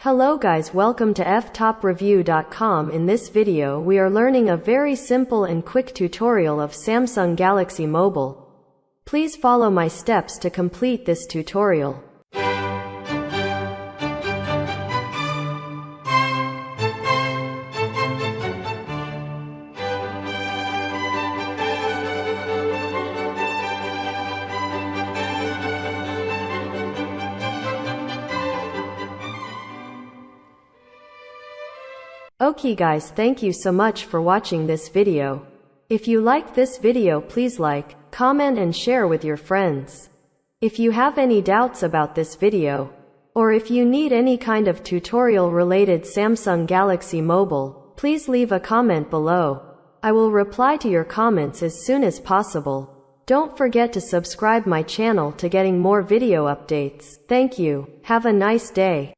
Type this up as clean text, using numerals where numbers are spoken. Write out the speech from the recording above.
Hello guys, welcome to Ftopreview.com. In this video we are learning a very simple and quick tutorial of Samsung Galaxy Mobile. Please follow my steps to complete this tutorial. Okay guys, thank you so much for watching this video. If you liked this video, please like, comment and share with your friends. If you have any doubts about this video, or if you need any kind of tutorial related Samsung Galaxy Mobile, please leave a comment below. I will reply to your comments as soon as possible. Don't forget to subscribe my channel to getting more video updates. Thank you. Have a nice day.